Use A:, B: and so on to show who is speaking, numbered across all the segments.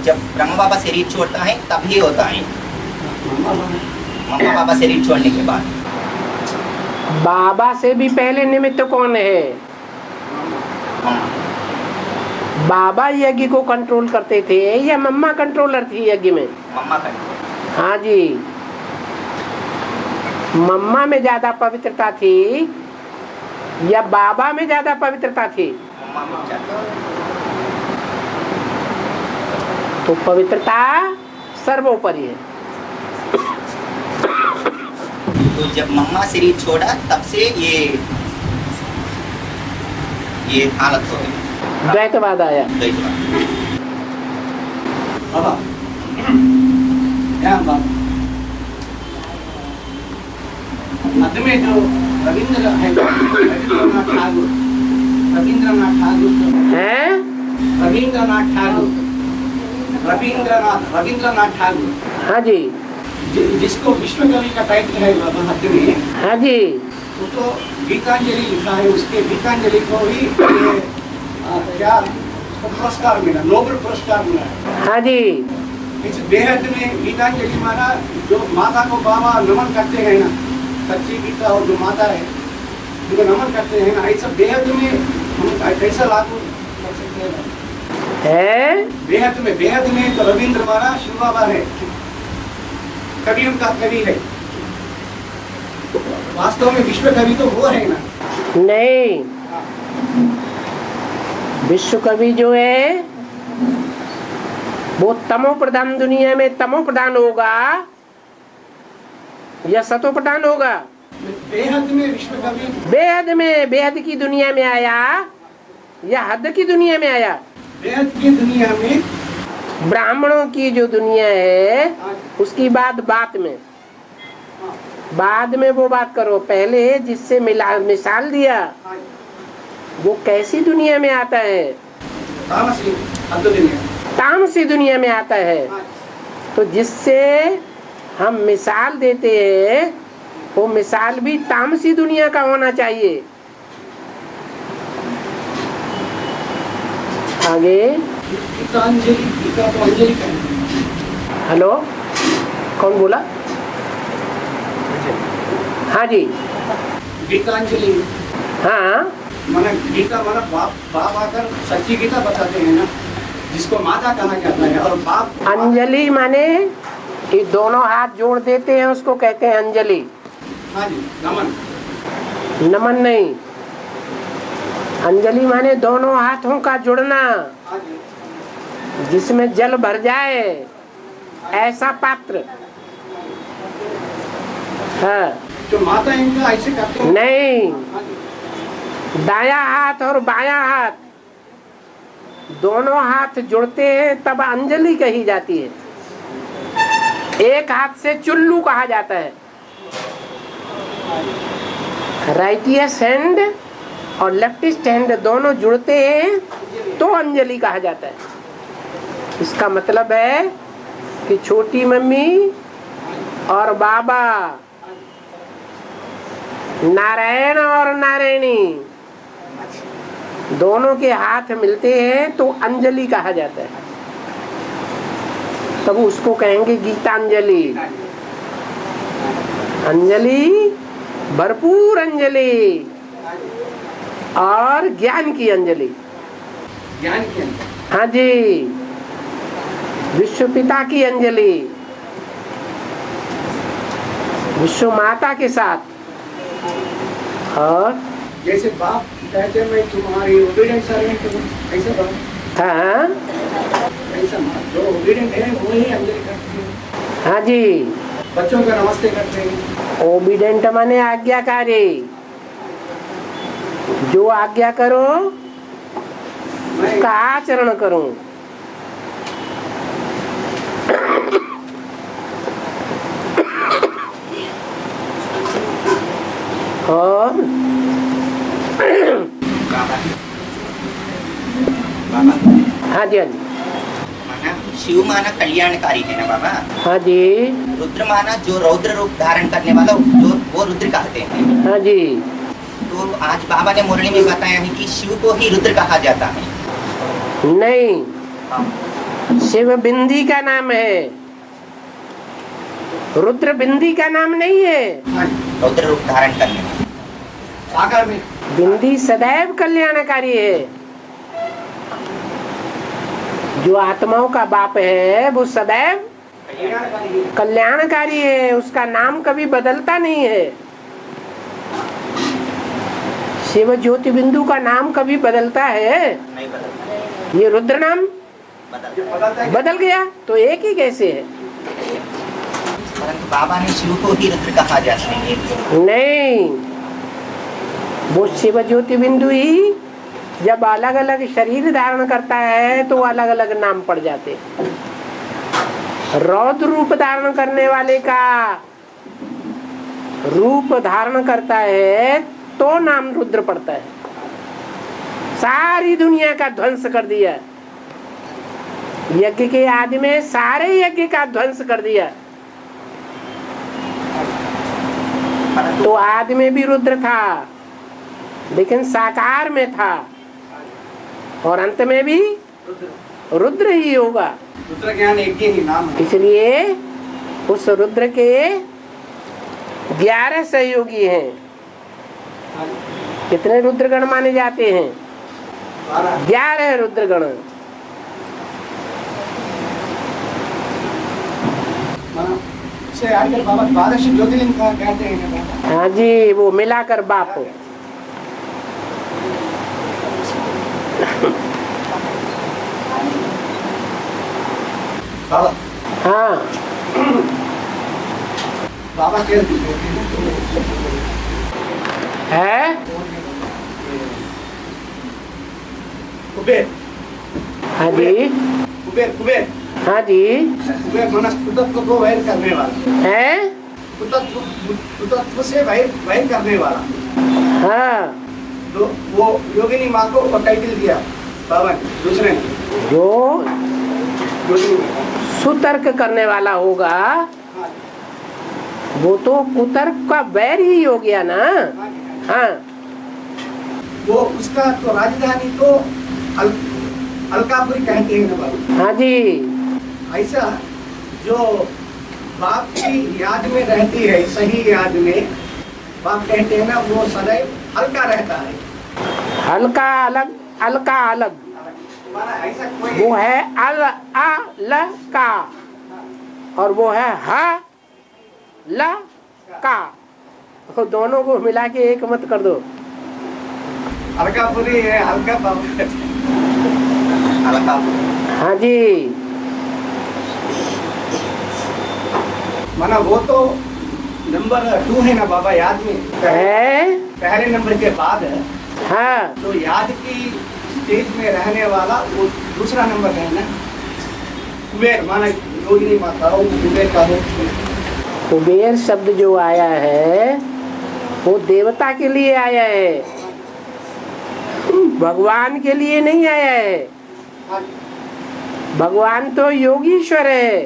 A: जब ब्रह्मा बाबा शरीर छोड़ता है तभी होता है, मम्मा बाबा शरीर छोड़ने के बाद।
B: बाबा से भी पहले निमित्त कौन है? बाबा यज्ञ को कंट्रोल करते थे या मम्मा कंट्रोलर थी यज्ञ में?
A: मम्मा कंट्रोल।
B: हाँ जी, मम्मा में ज्यादा पवित्रता थी या बाबा में ज्यादा पवित्रता थी?
A: मम्मा में ज्यादा।
B: तो पवित्रता सर्वोपरि है।
A: तो जब मम्मा शरीर छोड़ा तब से ये हालत हो गई,
B: द्वैतवाद आया।
A: द्वैतवाद।
C: बाबा क्या बाबा मध्य में जो रविंद्र है, रविंद्रनाथ ठाकुर, रविंद्रनाथ ठाकुर
B: है,
C: रविंद्रनाथ ठाकुर, रविंद्रनाथ ठाकुर,
B: हाँ जी,
C: जिसको विश्व कवि का टाइटल है बाबा मध्य में,
B: हाँ जी,
C: वो तो गीतांजलि लिखा है, उसके गीतांजलि को ही क्या पुरस्कार मिला, नोबेल पुरस्कार मिला है।
B: हाँ जी,
C: इस बेहद में गीतांजलि माना, जो माता को बाबा नमन करते हैं ना, सच्ची गीता और जो माता है उनको नमन करते हैं ना, ऐसा बेहद में हम कैसा लागू कर सकते हैं? बेहद में तो रविंद्र माना शिव बाबा है, कवि उनका कवि है, वास्तव में विश्व कवि तो वो है ना।
B: नहीं, विश्व कवि जो है वो तमो प्रधान दुनिया में तमो प्रधान होगा या सतो प्रधान होगा?
C: बेहद में विश्व कवि,
B: बेहद में, बेहद की दुनिया में आया या हद की दुनिया में आया?
C: बेहद की दुनिया में,
B: ब्राह्मणों की जो दुनिया है उसकी बात में, बाद में वो बात करो, पहले जिससे मिसाल दिया वो कैसी दुनिया में आता है? तामसी दुनिया में आता है। तो जिससे हम मिसाल देते हैं वो मिसाल भी तामसी दुनिया का होना चाहिए। आगे
C: गीता तो अंजलि का है।
B: हेलो, कौन बोला? हाँ जी,
C: गीतांजलि,
B: हाँ,
C: माना गीता माना बाप आकर सच्ची गीता बताते हैं ना, जिसको माता कहा जाता है, और बाप
B: अंजलि माने कि दोनों हाथ जोड़ देते हैं उसको कहते हैं अंजलि।
C: हाँ जी, नमन।
B: नमन नहीं, अंजलि माने दोनों हाथों का जुड़ना,
C: हाँ जी,
B: जिसमें जल भर जाए ऐसा पात्र। हाँ,
C: तो माता इनका ऐसे करते हैं?
B: नहीं,
C: हाँ जी,
B: दाया हाथ और बाया हाथ दोनों हाथ जुड़ते हैं तब अंजलि कही जाती है। एक हाथ से चुल्लू कहा जाता है। राइटियस हैंड और लेफ्टिस्ट हैंड दोनों जुड़ते हैं तो अंजलि कहा जाता है। इसका मतलब है कि छोटी मम्मी और बाबा, नारायण और नारायणी दोनों के हाथ मिलते हैं तो अंजलि कहा जाता है। तब उसको कहेंगे गीतांजलि। अंजलि, भरपूर अंजलि और ज्ञान की अंजलि।
C: ज्ञान की अंजलि,
B: हाँ जी, विश्व पिता की अंजलि, विश्व माता के साथ। और
C: जैसे बाप कहते हैं मैं तुम्हारी ओबीडियंट सर्वेंट हूँ, ऐसे बाप,
B: हाँ,
C: ऐसा जो ओबीडियंट है वो ही अंजलि करते हैं।
B: हाँ जी,
C: बच्चों का नमस्ते करते हैं।
B: ओबीडेंट माने आज्ञाकारी, जो आज्ञा करो उसका आचरण करो। और
A: बाबा,
B: हाँ जी, हाँ जी,
A: माना शिव माना कल्याणकारी है ना बाबा,
B: हाँ जी,
A: रुद्र माना जो रौद्र रूप धारण करने वाला, जो वो रुद्र कहते हैं।
B: हाँ जी।
A: तो आज बाबा ने मुरली में बताया है कि शिव को ही रुद्र कहा जाता है।
B: नहीं, शिव बिंदी का नाम है, रुद्र बिंदी का नाम नहीं है।
C: हाँ जी,
A: रौद्र रूप धारण करने वाला।
C: सागर में
B: बिंदी सदैव कल्याणकारी है। जो आत्माओं का बाप है वो सदैव कल्याणकारी है, उसका नाम कभी बदलता नहीं है। शिव ज्योति बिंदु का नाम कभी बदलता है?
A: नहीं बदलता,
B: ये रुद्र नाम
A: बदलता है।
B: बदल गया तो एक ही कैसे है?
A: परंतु बाबा ने शिव को ही रुद्र कहा जाता है।
B: नहीं, वो शिव ज्योति बिंदु ही जब अलग अलग शरीर धारण करता है तो अलग अलग नाम पड़ जाते। रौद्र रूप धारण करने वाले का रूप धारण करता है तो नाम रुद्र पड़ता है। सारी दुनिया का ध्वंस कर दिया, यज्ञ के आदि में सारे यज्ञ का ध्वंस कर दिया। तो आदि में भी रुद्र था लेकिन साकार में था, और अंत में भी रुद्र ही होगा।
C: रुद्र ज्ञान एक ही नाम है।
B: इसलिए उस रुद्र के 11 सहयोगी हैं। कितने रुद्रगण माने जाते हैं? 11 रुद्रगण।
C: से आजकल बाबा 12 ज्योतिर्लिंग का कहते हैं बाबा।
B: हाँ जी, वो मिलाकर बाप।
C: बाबा
B: हाँ,
C: बाबा के
B: है।
C: कुबेर।
B: हाँ जी,
C: कुबेर कुबेर
B: हाँ जी,
C: कुबेर मनस कुतत्व को वैर करने वाला
B: है।
C: कुतत्व से वैर करने वाला।
B: हाँ,
C: तो वो योगिनी माँ को टाइटल दिया बाबा ने, दूसरे ने।
B: जो
C: योगिनी माँ।
B: सुतर्क करने वाला होगा वो तो कुतर्क का वैर ही हो गया ना। हाँ,
C: वो उसका तो राजधानी तो अलकापुरी कहते हैं ना बाबू।
B: हाँ जी,
C: ऐसा जो बाप की याद में रहती है, सही याद में बाप कहते हैं ना, वो सदैव हल्का रहता है।
B: हल्का अलग, अलका अलग।
C: ऐसा कोई
B: वो है अल आ ल का, और वो है ह ल का। तो दोनों को मिला के एक मत कर दो।
C: अलकापुरी है, हल्का बाप
B: हाँ जी,
C: माना वो तो नंबर 2 है ना बाबा याद में।
B: है।
C: पहले नंबर के बाद
B: हाँ,
C: तो याद की स्टेज में रहने वाला वो दूसरा नंबर है ना। कुबेर माना योगिनी माता हो, कुबेर का हो।
B: कुबेर शब्द जो आया है वो देवता के लिए आया है, भगवान के लिए नहीं आया है। भगवान तो योगीश्वर है,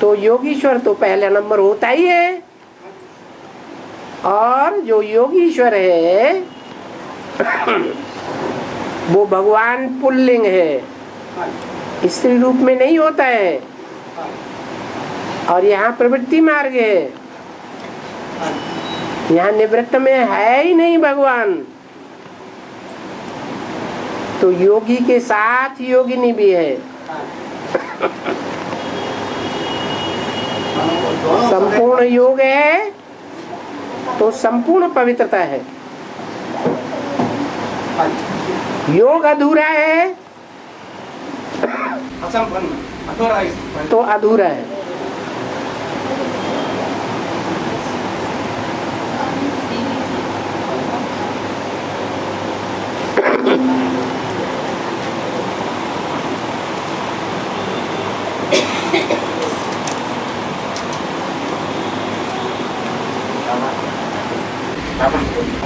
B: तो योगीश्वर तो पहला नंबर होता ही है। और जो योगीश्वर है वो भगवान पुल्लिंग है, स्त्री रूप में नहीं होता है। और यहाँ प्रवृत्ति मार्ग है, यहाँ निवृत्त में है ही नहीं भगवान। तो योगी के साथ योगिनी भी है। संपूर्ण योग है तो संपूर्ण पवित्रता है। योग अधूरा है तो अधूरा है।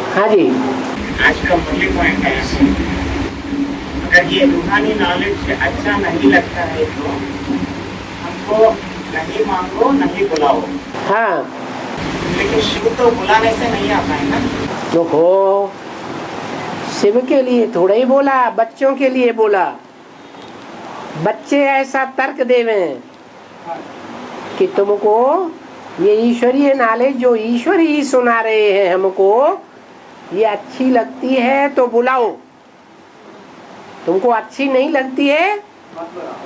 B: हाँ जी,
D: आज का मुख्य पॉइंट है, अगर ये रूहानी नॉलेज अच्छा नहीं लगता है तो हमको नहीं मांगो नहीं बुलाओ।
B: हाँ,
D: लेकिन शिव तो बुलाने से नहीं आता है ना।
B: तो हो, शिव के लिए थोड़ा ही बोला, बच्चों के लिए बोला। बच्चे ऐसा तर्क देवे कि तुमको ये ईश्वरीय नॉलेज जो ईश्वर ही सुना रहे हैं हमको, ये अच्छी लगती है तो बुलाओ, तुमको अच्छी नहीं लगती है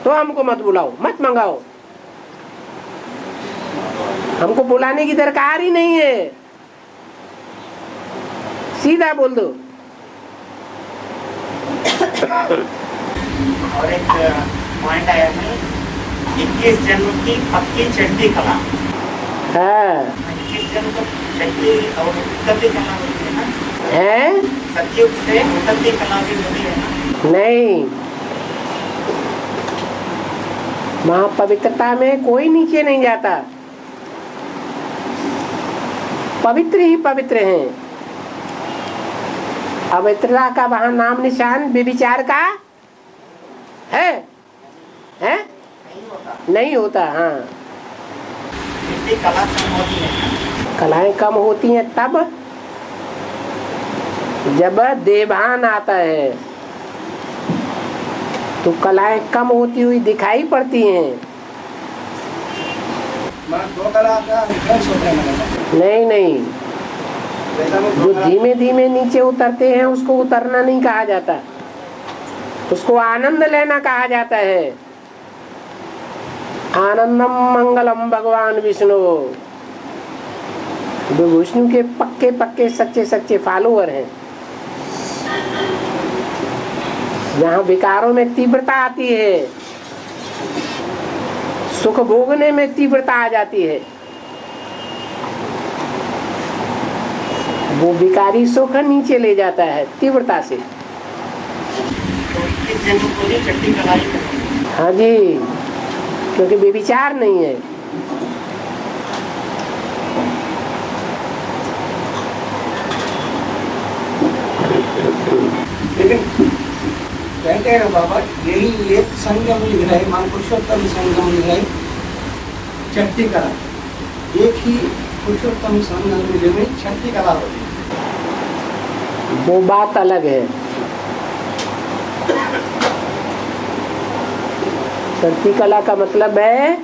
B: तो हमको मत बुलाओ, मत मंगाओ, हमको बुलाने की दरकार ही नहीं है, सीधा बोल दो।
D: और एक पॉइंट आया है, 21 जन्म की पक्की चढ़ती कला।
B: हाँ
D: 21 जन्म को चढ़ती और उतरती कला होती है ना,
B: है?
D: सतयुग से उतरती कला भी होती है ना।
B: नहीं, महापवित्रता में कोई नीचे नहीं जाता, पवित्र ही पवित्र हैं। अवित्रता का वहां नाम निशान व्यभिचार का है? नहीं होता। हाँ,
D: कला कम होती है,
B: कलाएं कम होती हैं तब जब देवभान आता है, तो कलाएं कम होती हुई दिखाई पड़ती हैं। नहीं, जो धीमे धीमे नीचे उतरते हैं उसको उतरना नहीं कहा जाता, उसको आनंद लेना कहा जाता है। आनंदम मंगलम भगवान विष्णु, जो विष्णु के पक्के पक्के सच्चे सच्चे फॉलोअर हैं। यहाँ विकारों में तीव्रता आती है, सुख भोगने में तीव्रता आ जाती है, वो विकारी सुख नीचे ले जाता है तीव्रता से। हाँ जी, क्योंकि व्यभिचार नहीं है।
C: लेकिन कहते हैं ना बाबा, यही एक संगम लिख रहे, मान पुरुषोत्तम संगम लिख रहे छठी कला, एक ही पुरुषोत्तम संगम लिख रहे छठी कला होती है।
B: वो बात अलग है। चढ़ती कला का मतलब है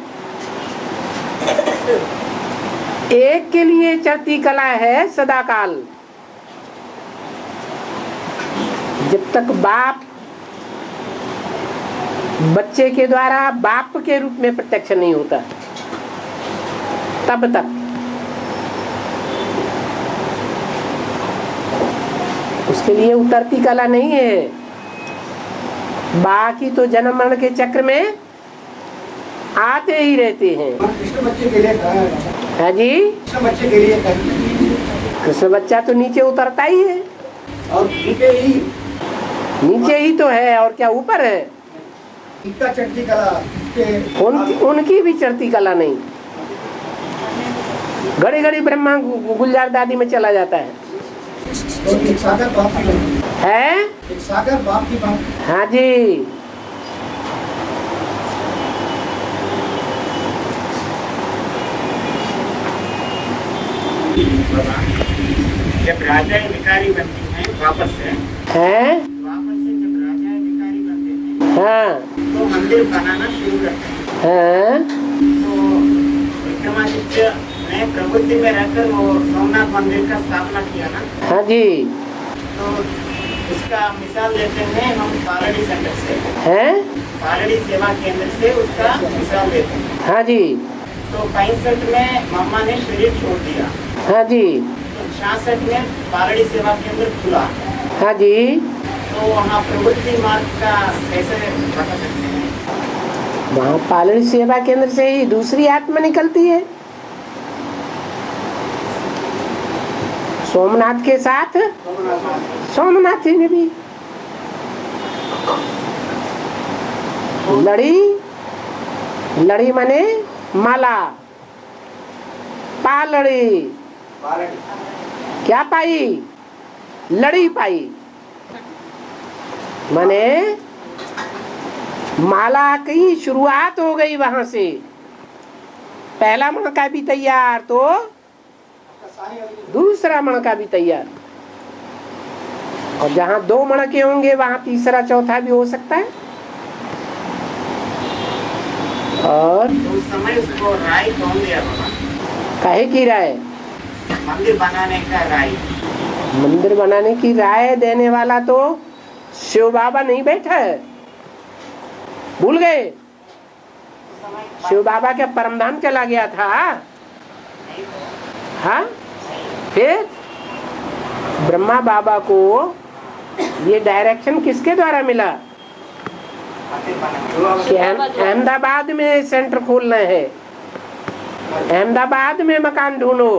B: एक के लिए चढ़ती कला है सदाकाल। जब तक बाप बच्चे के द्वारा बाप के रूप में प्रत्यक्ष नहीं होता, तब तक उसके लिए उतरती कला नहीं है। बाकी तो जन्म मरण के चक्र में आते ही रहते हैं।
C: कृष्ण बच्चे के लिए
B: है जी,
C: कृष्ण बच्चे के लिए
B: कृष्ण बच्चा तो नीचे उतरता ही है,
C: और
B: नीचे ही तो है, और क्या ऊपर है?
C: इनका चढ़ती कला
B: उनकी भी चढ़ती कला नहीं। घड़ी घड़ी ब्रह्मा गुलजार दादी में चला जाता है।
C: एक सागर बाप की बात
B: है,
C: एक सागर बाप की बात।
B: हाँ जी।
D: जब राजा भिखारी बनती हैं वापस से, जब राजा भिखारी बनते हैं,
B: हाँ,
D: तो मंदिर बनाना शुरू करते हैं।
B: हाँ,
D: तो विक्रमादित्य ने प्रवृत्ति में रहकर वो सोमनाथ मंदिर का स्थापना किया ना।
B: हाँ जी।
D: तो उसका मिसाल लेते हैं हम पालड़ी सेंटर से, पालड़ी सेवा केंद्र से उसका मिसाल लेते हैं।
B: हाँ जी।
D: तो 65 में मम्मा ने शरीर छोड़ दिया।
B: हाँ जी।
D: तो 66 में पालड़ी सेवा केंद्र खुला।
B: हाँ जी।
D: तो वहाँ प्रवृत्ति मार्ग का कैसे बता सकते हैं?
B: वहाँ पालड़ी सेवा केंद्र से ही दूसरी आत्मा निकलती है। सोमनाथ के साथ सोमनाथ ने भी लड़ी माने माला, पालड़ी क्या पाई? लड़ी पाई, माने माला की शुरुआत हो गई वहां से। पहला मणका भी तैयार तो दूसरा मणका भी तैयार, और जहां 2 मणके होंगे वहां तीसरा चौथा भी हो सकता है। और
D: तो उस समय उसको राय कौन दिया बाबा?
B: काहे की राय?
D: मंदिर बनाने का राय।
B: मंदिर बनाने की राय देने वाला तो शिव बाबा नहीं बैठा है, भूल गए? शिव बाबा के परमधाम चला गया था। हाँ, फिर ब्रह्मा बाबा को ये डायरेक्शन किसके द्वारा मिला कि अहमदाबाद में सेंटर खोलना है, अहमदाबाद में मकान ढूंढो।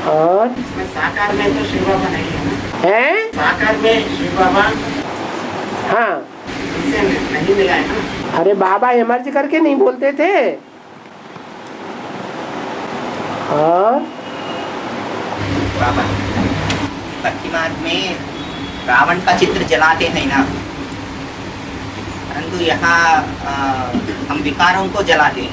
B: और
D: इसमें साकार में तो शिव बाबा नहीं है ना?
B: है
D: साकार में शिव बाबा
B: हाँ,
D: इनसे नहीं मिला है ना?
B: अरे बाबा इमर्ज करके नहीं बोलते थे। और
A: बाबा भक्ति मार्ग में रावण का चित्र जलाते हैं ना, परंतु यहाँ हम विकारों को जलाते हैं।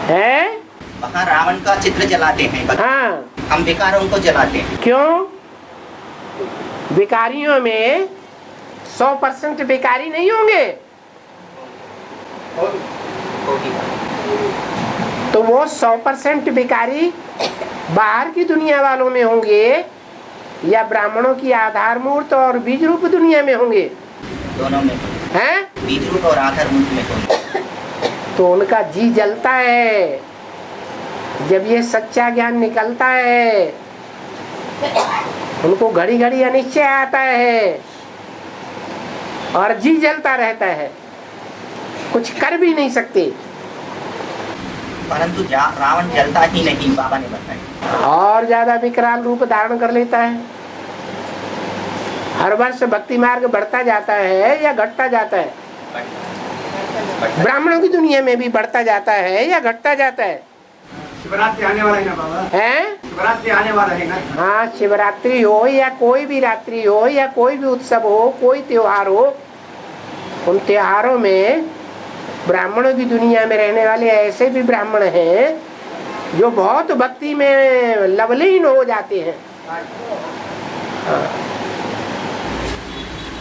B: है
A: वहाँ रावण का चित्र जलाते हैं,
B: हाँ,
A: हम विकारों को जलाते हैं।
B: क्यों? विकारियों में 100% विकारी नहीं होंगे, तो वो 100% विकारी बाहर की दुनिया वालों में होंगे या ब्राह्मणों की आधार मूर्त और बीज रूप दुनिया में होंगे?
A: दोनों में
B: हैं?
A: बीज रूप और आधार मूर्त में
B: तो उनका जी जलता है जब ये सच्चा ज्ञान निकलता है। उनको घड़ी घड़ी अनिश्चय आता है और जी जलता रहता है, कुछ कर भी नहीं सकते।
A: परंतु रावण जलता ही नहीं, बाबा ने बताया।
B: और ज्यादा विकराल रूप धारण कर लेता है। हर वर्ष भक्ति मार्ग बढ़ता जाता है या घटता जाता है? ब्राह्मणों की दुनिया में भी बढ़ता जाता है या घटता जाता है?
C: शिवरात्रि आने वाला है ना बाबा?
B: हैं?
C: शिवरात्रि आने वाला है ना?
B: हाँ, शिवरात्रि हो या कोई भी रात्रि हो या कोई भी उत्सव हो, कोई त्योहार हो, उन त्योहारों में ब्राह्मणों की दुनिया में रहने वाले ऐसे भी ब्राह्मण हैं जो बहुत भक्ति में लवलीन हो जाते हैं। हाँ।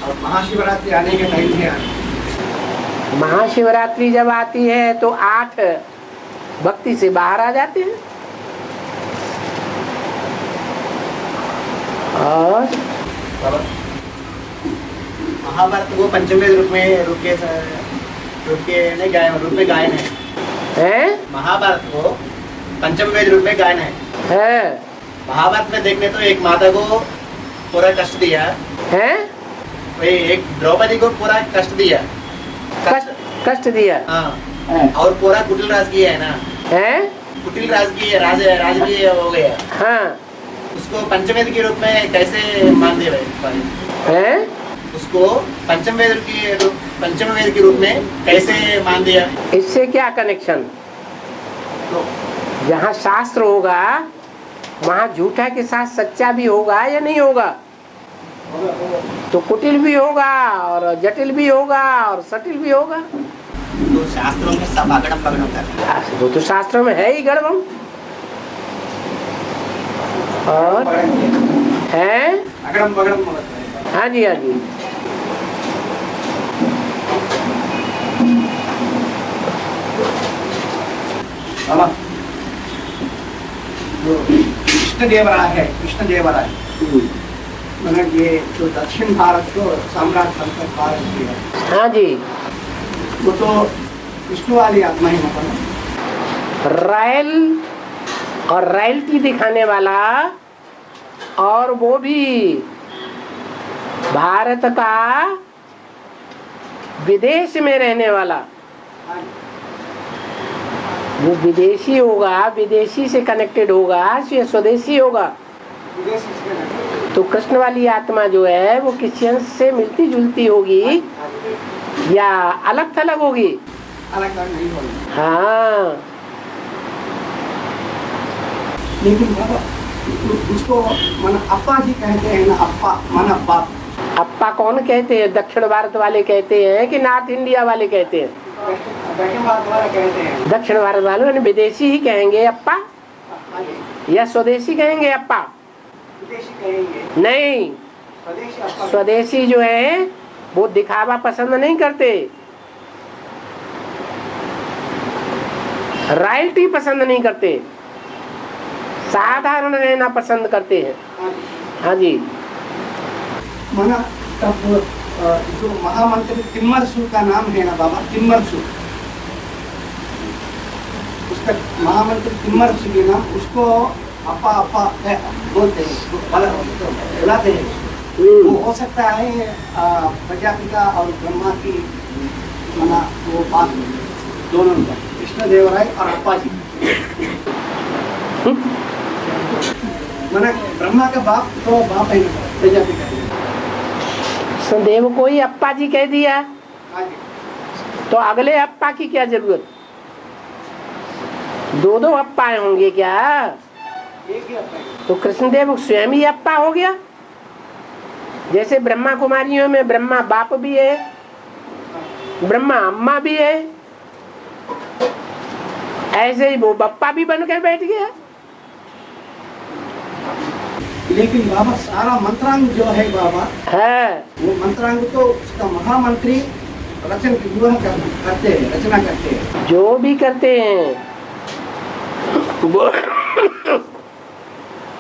C: और महाशिवरात्रि आने के टाइम है।
B: महाशिवरात्रि जब आती है तो 8 भक्ति से बाहर आ जाते हैं। और
C: महाभारत वो पंचमवेद रूप में रूप में गायन है। महाभारत को पंचमवेद रूप में गायन है। महाभारत में देखने तो एक माता को पूरा कष्ट दिया
B: है,
C: वही एक द्रौपदी को पूरा कष्ट दिया।
B: कष्ट दिया।
C: हाँ, और पूरा कुटिल राज किया है ना?
B: है
C: कुटिल राज की राज भी हो गया।
B: हाँ,
C: उसको पंचमवेद के रूप में कैसे मान दे भाई?
B: है
C: उसको पंचमवेद के रूप में कैसे मान दिया?
B: इससे क्या कनेक्शन? जहाँ शास्त्र होगा वहाँ झूठा के साथ सच्चा भी होगा या नहीं होगा? तो कुटिल भी होगा और जटिल भी होगा और सटिल भी होगा।
A: तो शास्त्रों में सब अगड़म बगड़म कर,
B: वो तो शास्त्रों में है ही गड़बम। और है
C: अगड़म बगड़म।
B: हाँ जी, हाँ जी।
C: कृष्णदेवराय है, कृष्णदेवराय मतलब ये जो दक्षिण भारत को साम्राज्य बनकर भारत किया।
B: हाँ जी,
C: वो तो विष्णु वाली आत्मा ही मतलब
B: रॉयल और रॉयल्टी दिखाने वाला, और वो भी भारत का विदेश में रहने वाला। वो विदेशी होगा, विदेशी से कनेक्टेड होगा या स्वदेशी होगा? तो कृष्ण वाली आत्मा जो है वो किसी अंश से मिलती जुलती होगी या अलग थलग होगी?
C: अलग अलग नहीं होगी।
B: हाँ,
C: लेकिन बाबा उसको मन अप्पा जी कहते हैं ना? अप्पा मन अप्पा।
B: अप्पा कौन कहते हैं? दक्षिण भारत वाले कहते हैं कि नॉर्थ इंडिया वाले कहते हैं?
C: दक्षिण भारत वाले कहते हैं।
B: दक्षिण भारत वाले विदेशी ही कहेंगे अप्पा या स्वदेशी कहेंगे अप्पा?
C: विदेशी कहेंगे।
B: नहीं,
C: स्वदेशी अप्पा।
B: स्वदेशी जो है वो दिखावा पसंद नहीं करते। रॉयल्टी पसंद नहीं करते, साधारण रहना पसंद करते हैं। हाँ जी।
C: माना तब जो महामंत्री तिम्मरसु का नाम है ना बाबा, तिम्मरसु, उसका महामंत्री तिम्मरसु के नाम, उसको अपा अपा बोलते हैं, बुलाते हैं। वो हो सकता है प्रजापिता और ब्रह्मा की माना वो बात दोनों का, कृष्णदेवराय और अप्पा जी। माना ब्रह्मा का बाप तो बाप है प्रजापिता।
B: संदेव को ही अप्पा जी कह दिया,
C: हाँ जी।
B: तो अगले अप्पा की क्या जरूरत? दो दो अप्पा होंगे क्या?
C: एक ही अप्पा है।
B: तो कृष्णदेव स्वयं ही अप्पा हो गया। जैसे ब्रह्मा कुमारियों में ब्रह्मा बाप भी है, ब्रह्मा अम्मा भी है, ऐसे ही वो बप्पा भी बनकर बैठ गया।
C: लेकिन बाबा सारा मंत्रांग जो है बाबा,
B: है
C: वो मंत्रांग तो उसका महामंत्री रचना करते हैं।
B: जो भी करते हैं वो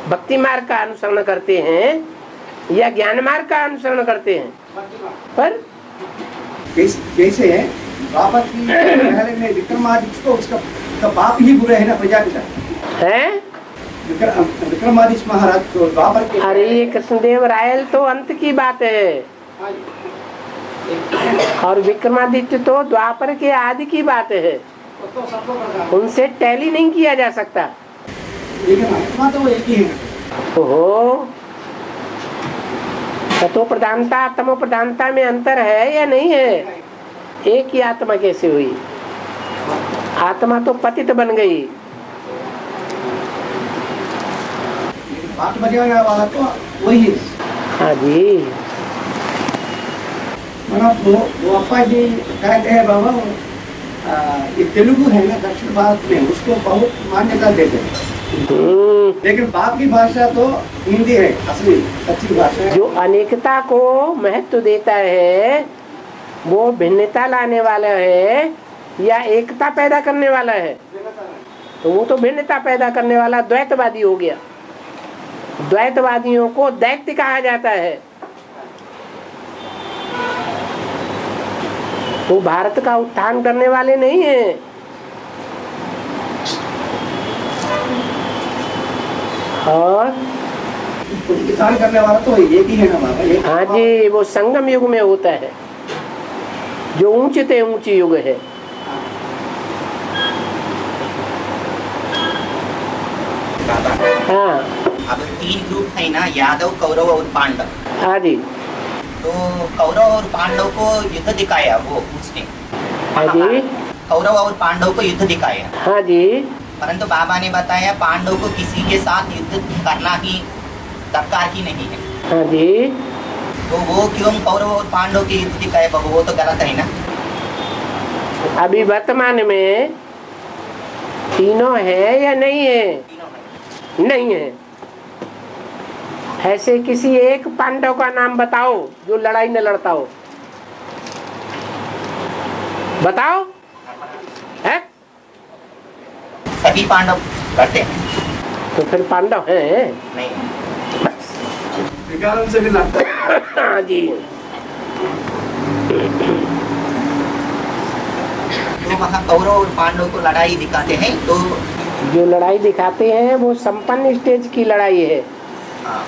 B: भक्ति मार्ग का अनुसरण करते हैं या ज्ञान मार्ग का अनुसरण करते हैं। पर
C: जैसे बाबा की पहले में विक्रमादित्य को उसका बाप ही बुरे है ना, प्रजापिता
B: है।
C: विक्रमादित्य महाराज को बाबर के।
B: अरे ये कृष्णदेव रायल तो अंत की बात है, और विक्रमादित्य तो द्वापर के आदि की बात है, उनसे टैली नहीं किया जा सकता।
C: लेकिन आत्मा तो वो एक ही है।
B: ओहो, सतो प्रधानता तमो प्रधानता में अंतर है या नहीं है? एक ही आत्मा कैसे हुई? आत्मा तो पतित बन गई।
C: बात बजाने वाला तो वही है।
B: हाँ जी।
C: वो अप्पा जी कहते हैं बाबा, ये तेलुगु है ना दक्षिण भारत में, उसको बहुत मान्यता देते हैं। लेकिन बाप की भाषा तो हिंदी है, असली सच्ची भाषा है।
B: जो अनेकता को महत्व देता है वो भिन्नता लाने वाला है या एकता पैदा करने वाला है? तो वो तो भिन्नता पैदा करने वाला द्वैतवादी हो गया। द्वैतवादियों को दैत्य कहा जाता है। वो भारत का उत्थान करने वाले नहीं है। और
C: उत्थान करने वाला तो एक ही है ना बाबा।
B: हाँ जी, वो संगम युग में होता है, जो ऊंचे ते ऊंची युग है।
A: बाबा
B: हाँ।
A: अब 3 ग्रुप है ना, यादव, कौरव और पांडव।
B: हाँ जी।
A: तो कौरव और पांडव को युद्ध दिखाया वो उसने।
B: हाँ जी।
A: कौरव और पांडव को युद्ध दिखाया।
B: हाँ जी।
A: परंतु बाबा ने बताया पांडव को किसी के साथ युद्ध करना ही दरकार ही नहीं है।
B: हाँ जी।
A: तो वो क्यों कौरव और पांडव के युद्ध दिखाए बाबा? वो तो गलत है ना।
B: अभी वर्तमान में तीनों है या नहीं है? नहीं है। ऐसे किसी एक पांडव का नाम बताओ जो लड़ाई न लड़ता हो, बताओ। है?
A: सभी पांडव करते हैं।
B: तो फिर पांडव हैं?
A: नहीं।
C: विकारों से भी लगता है।
B: हाँ जी।
A: तो वहाँ कौरव और पांडव को लड़ाई दिखाते हैं। तो
B: जो लड़ाई दिखाते हैं वो संपन्न स्टेज की लड़ाई है।
A: हाँ।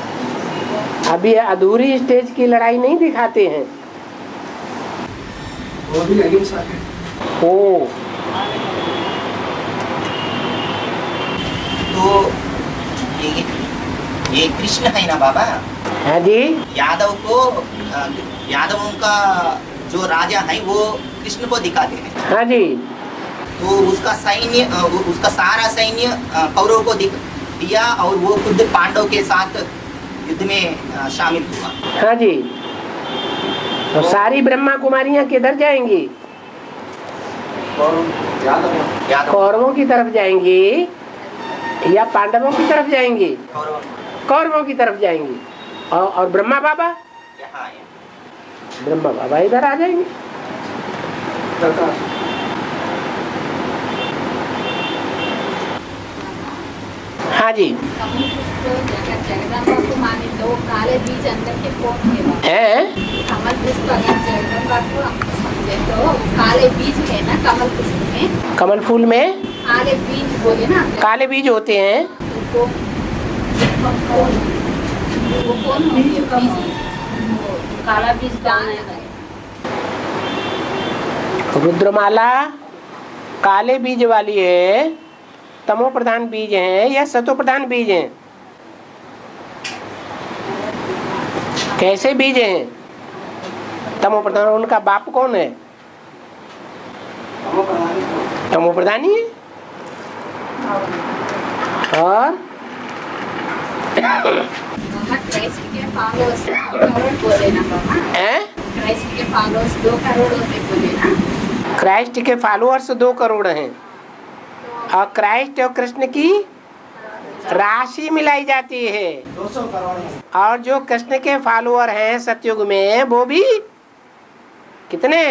B: अभी अधूरी स्टेज की लड़ाई नहीं दिखाते हैं।
C: वो भी अहिंसा है।
B: ओ,
A: तो ये कृष्ण है ना बाबा।
B: हाँ जी।
A: यादवों का जो राजा है वो कृष्ण को दिखाते हैं।
B: हाँ जी।
A: तो उसका सारा सैन्य कौरव को दिया और वो खुद पांडव के साथ युद्ध में शामिल हुआ।
B: हाँ जी। तो सारी ब्रह्मा कुमारियां किधर जाएंगी?
A: यादव
B: कौरवों की तरफ जाएंगी या पांडवों की तरफ जाएंगी? कौरवों की तरफ जाएंगी। और ब्रह्मा बाबा?
A: यहाँ है।
B: ब्रह्मा बाबा इधर आ जाएंगे। हाँ जी।
E: जगदम्बा को माने तो काले बीज अंदर के कौन है बाबा?
B: हैं?
E: कमल पुष्प अगर जगदम्बा को हम समझे तो काले बीज है ना कमल पुष्प में,
B: कमल फूल में
E: काले बीज बोले ना,
B: काले बीज होते हैं।
E: तो वो कौन होंगे बीज? काला बीज कौन है?
B: रुद्रमाला काले बीज वाली है, तमो प्रधान बीज है या सतो प्रधान बीज है? कैसे बीज हैं? तमो प्रधान। उनका बाप कौन है? तमो प्रधान ही है। और
E: क्राइस्ट के फॉलोअर्स 2 करोड़ बोले ना बाबा? क्राइस्ट के फॉलोअर्स 2 करोड़ होते बोले ना?
B: क्राइस्ट के फॉलोअर्स 2 करोड़ हैं और क्राइस्ट और कृष्ण की राशि मिलाई जाती है।
C: 200 करोड़ है।
B: और जो कृष्ण के फॉलोअर हैं सतयुग में वो भी कितने?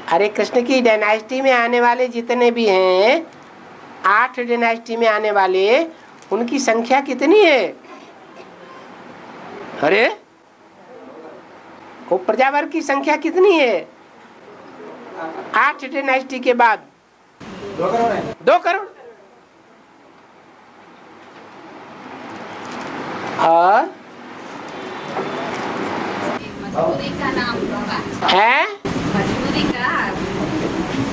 B: अरे कृष्ण की डायनास्टी में आने वाले जितने भी हैं, 8 डायनास्टी में आने वाले, उनकी संख्या कितनी है? अरे वो प्रजावर्ग की संख्या कितनी है? 8 डायनास्टी के बाद
C: 2 करोड़ है।
B: 2 करोड़। और
E: मजबूरी का नाम बाबा
B: है
E: मजबूरी का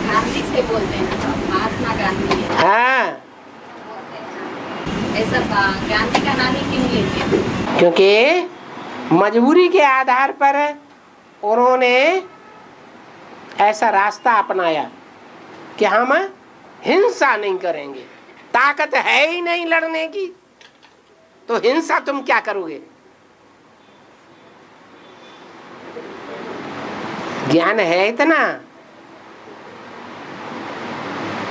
E: गांधी से बोलते हैं ना, महात्मा गांधी है।
B: हाँ,
E: ऐसा गांधी का नाम ही क्यों लेते हैं?
B: क्योंकि मजबूरी के आधार पर उन्होंने ऐसा रास्ता अपनाया कि हम हिंसा नहीं करेंगे। ताकत है ही नहीं लड़ने की तो हिंसा तुम क्या करोगे? ज्ञान है इतना,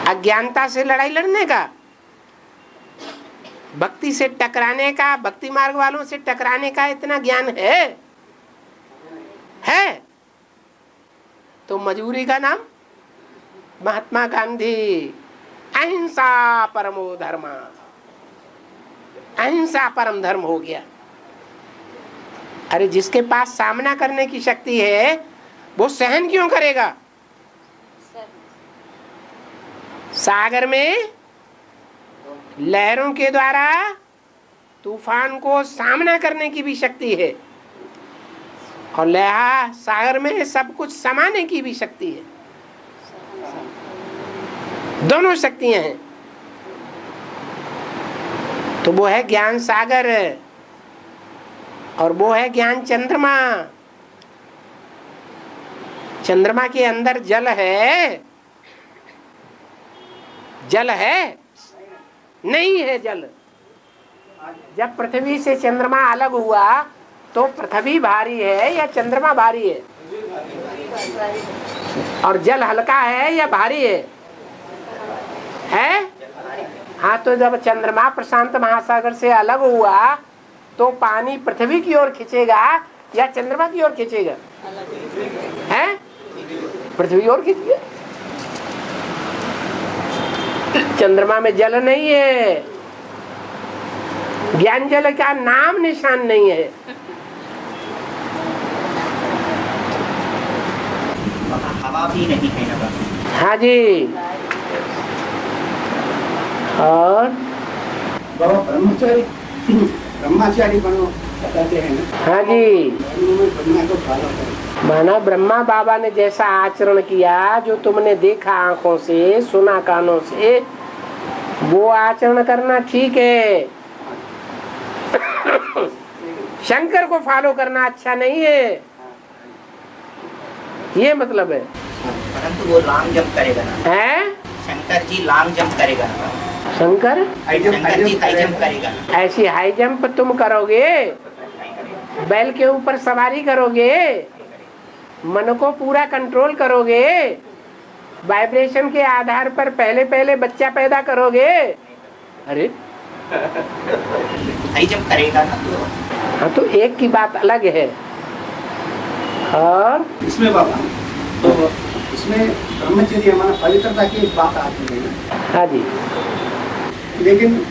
B: अज्ञानता से लड़ाई लड़ने का, भक्ति से टकराने का, भक्ति मार्ग वालों से टकराने का इतना ज्ञान है तो मजबूरी का नाम महात्मा गांधी। अहिंसा परमो धर्म, अहिंसा परम धर्म हो गया। अरे जिसके पास सामना करने की शक्ति है वो सहन क्यों करेगा? सागर में लहरों के द्वारा तूफान को सामना करने की भी शक्ति है और लहर सागर में सब कुछ समाने की भी शक्ति है। दोनों शक्तियां हैं। तो वो है ज्ञान सागर और वो है ज्ञान चंद्रमा। चंद्रमा के अंदर जल है? जल है? नहीं है जल। जब पृथ्वी से चंद्रमा अलग हुआ तो पृथ्वी भारी है या चंद्रमा भारी है? और जल हल्का है या भारी है? हाँ, तो जब चंद्रमा प्रशांत महासागर से अलग हुआ तो पानी पृथ्वी की ओर खींचेगा या चंद्रमा की ओर खींचेगा? है पृथ्वी की ओर खींचेगा। चंद्रमा में जल नहीं है, ज्ञान जल का नाम निशान नहीं है।
A: हवा भी नहीं है ना?
B: हाँ जी। और
C: बाबा ब्रह्मचारी बनो बताते हैं ना?
B: हाँ जी।
C: ब्रह्मा को फॉलो करो।
B: माना ब्रह्मा बाबा ने जैसा आचरण किया, जो तुमने देखा आंखों से, सुना कानों से, वो आचरण करना ठीक है। शंकर को फॉलो करना अच्छा नहीं है, ये मतलब है।
A: परंतु वो लॉन्ग जंप करेगा ना?
B: है
A: शंकर जी लॉन्ग जंप करेगा ना?
B: शंकर
A: शंकर जी हाई जंप करेगा ना?
B: ऐसी हाई जंप तुम करोगे, बैल के ऊपर सवारी करोगे, मन को पूरा कंट्रोल करोगे, वाइब्रेशन के आधार पर पहले पहले बच्चा पैदा करोगे। अरे
A: हाई जंप करेगा ना?
B: हाँ, तो एक की बात अलग है। और
C: इसमें बाबा तो इसमें ब्रह्मचर्य हमारा पवित्रता की एक बात आती है ना?
B: हाँ जी।
C: लेकिन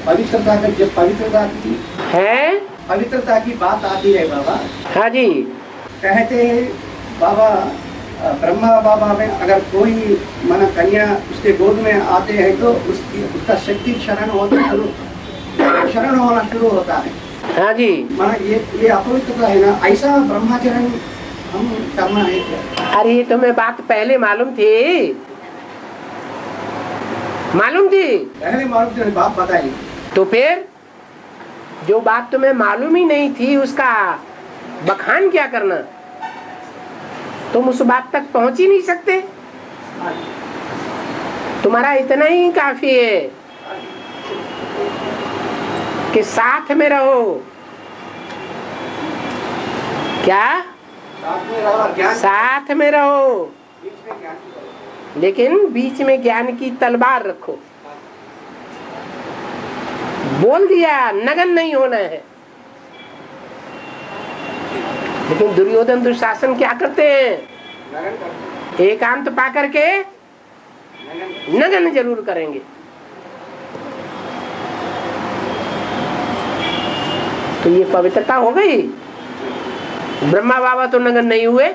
C: पवित्रता का जब पवित्रता की बात आती है बाबा,
B: हाँ जी,
C: कहते हैं बाबा ब्रह्मा बाबा में अगर कोई माना कन्या उसके गोद में आते हैं तो उसका शक्ति क्षरण होना शुरू होता है।
B: हाँ जी,
C: माना ये अपवित्रता है ना, ऐसा ब्रह्माचरण हम करना है क्या?
B: अरे ये तुम्हें बात पहले मालूम थी?
C: पहले मालूम थी, बात बताइए।
B: तो फिर जो बात तुम्हें मालूम ही नहीं थी उसका बखान क्या करना? तुम उस बात तक पहुंच ही नहीं सकते। तुम्हारा इतना ही काफी है कि साथ में रहो। क्या? साथ में रहो, लेकिन बीच में ज्ञान की तलवार रखो। बोल दिया नगन नहीं होना है, लेकिन दुर्योधन दुशासन क्या करते हैं? एकांत पा करके नगन जरूर करेंगे। तो ये पवित्रता हो गई। ब्रह्मा बाबा तो नगन नहीं हुए,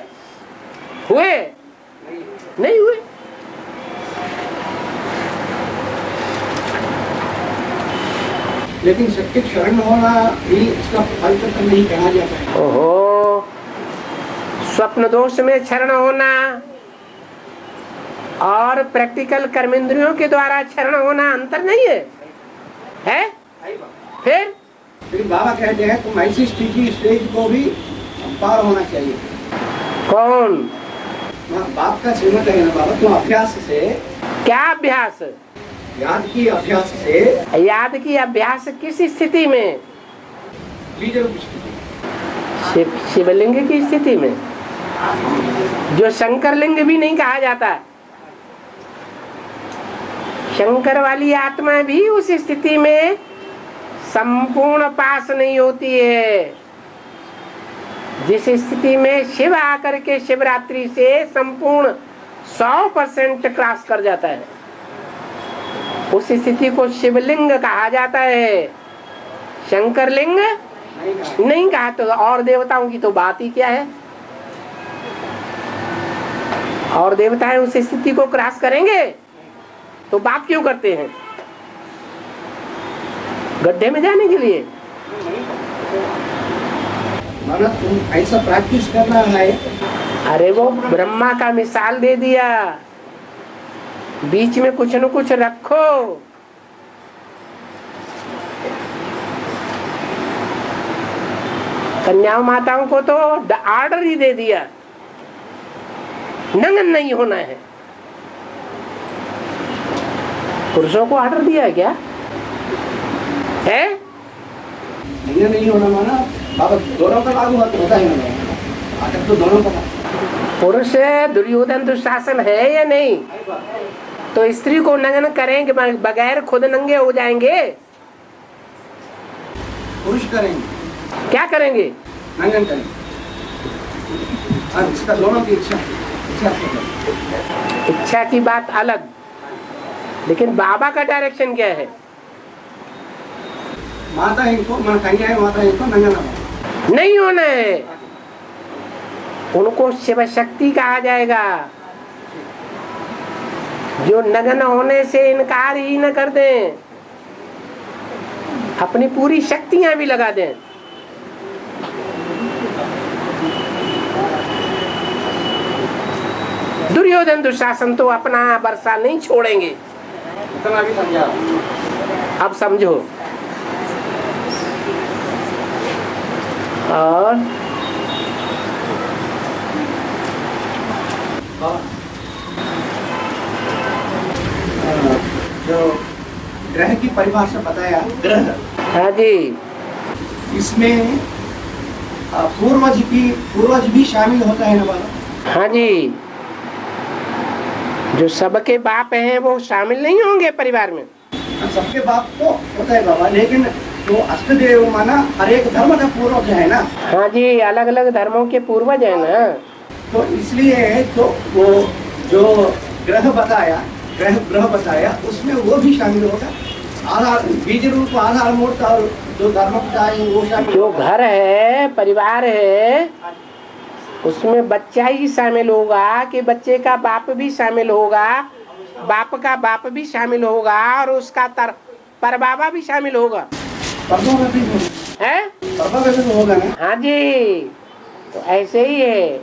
B: नहीं हुए।
C: लेकिन सत्य क्षरण होना भी इसका पवित्रता नहीं कहा जाता है।
B: ओहो, स्वप्न दोष में क्षरण होना और प्रैक्टिकल कर्मेंद्रियों के द्वारा क्षरण होना अंतर नहीं है? फिर
C: लेकिन बाबा कहते हैं तुम ऐसी स्टेज को भी पार होना चाहिए।
B: कौन?
C: बाप का श्रीमत है ना बाबा, तुम अभ्यास से। क्या
B: अभ्यास?
C: याद की अभ्यास से।
B: याद की अभ्यास किस स्थिति में? शिवलिंग की स्थिति में, जो शंकर लिंग भी नहीं कहा जाता। शंकर वाली आत्मा भी उस स्थिति में संपूर्ण पास नहीं होती है जिस स्थिति में शिव आकर के शिवरात्रि से संपूर्ण 100% क्रॉस कर जाता है। उस स्थिति को शिवलिंग कहा जाता है, शंकर लिंग नहीं कहा। तो और देवताओं की तो बात ही क्या है? और देवताएं उस स्थिति को क्रॉस करेंगे तो बात क्यों करते हैं? गड्ढे में जाने के लिए।
C: माना तुम ऐसा प्रैक्टिस करना है।
B: अरे वो ब्रह्मा का मिसाल दे दिया, बीच में कुछ न कुछ रखो। कन्याओं माताओं को तो ऑर्डर ही दे दिया, नंगन नहीं होना है। पुरुषों को ऑर्डर दिया है क्या? है
C: नहीं होना माना बाबा दोनों का लागू होता है ना, आखिर तो दोनों का।
B: पुरुष दुर्योधन दुशासन है या नहीं? तो स्त्री को नंगन करेंगे बगैर खुद नंगे हो जाएंगे?
C: पुरुष करेंगे।
B: क्या करेंगे?
C: नंगन करेंगे। इसका दोनों की
B: इच्छा की बात अलग, लेकिन बाबा का डायरेक्शन क्या है?
C: माता इनको कन्या माता इनको नंगन
B: नहीं होना है। उनको शिव शक्ति कहा जाएगा, जो नग्न होने से इनकार ही न कर दें, अपनी पूरी शक्तियां भी लगा दें। दुर्योधन दुशासन तो अपना वर्षा नहीं छोड़ेंगे।
C: इतना भी समझा।
B: अब समझो। और
C: जो ग्रह की परिभाषा बताया, ग्रह।
B: हाँ जी,
C: इसमें पूर्वज भी शामिल होता है ना बाबा?
B: हाँ जी, जो सबके बाप हैं वो शामिल नहीं होंगे परिवार में?
C: सबके बाप तो होता है बाबा, लेकिन तो अष्टदेव माना हर एक धर्म का पूर्वज है ना।
B: हाँ जी, अलग अलग धर्मों के पूर्वज है ना।
C: तो इसलिए तो वो जो ग्रह बताया, ग्रह बताया उसमें वो भी शामिल होगा। आधार बीज रूप आधार मूर्त और जो धर्म बताए वो शामिल।
B: जो घर है, परिवार है, उसमें बच्चा ही शामिल होगा कि बच्चे का बाप भी शामिल होगा, बाप का बाप भी शामिल होगा और उसका परबाबा भी शामिल होगा।
C: परबाबा भी होगा
B: है?
C: परबाबा भी होगा ना।
B: हाँ जी, तो ऐसे ही है,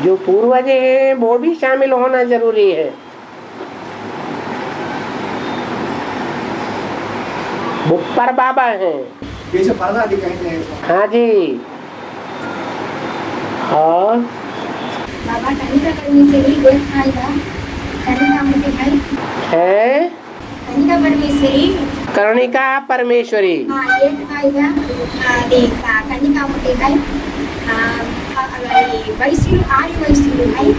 B: जो पूर्वज हैं वो भी शामिल होना जरूरी है। वो परबाबा हैं।
C: जैसे परदादी कहते हैं।
B: हाँ जी। और
E: बाबा कनिका परमेश्वरी एक खाएगा, कनिका मोटी खाई
B: है
E: कनिका परमेश्वरी।
B: कर्णिका परमेश्वरी।
E: हाँ एक खाएगा, देखा कनिका मोटी खाई, वैष्णु आर्य वैष्णु खाई।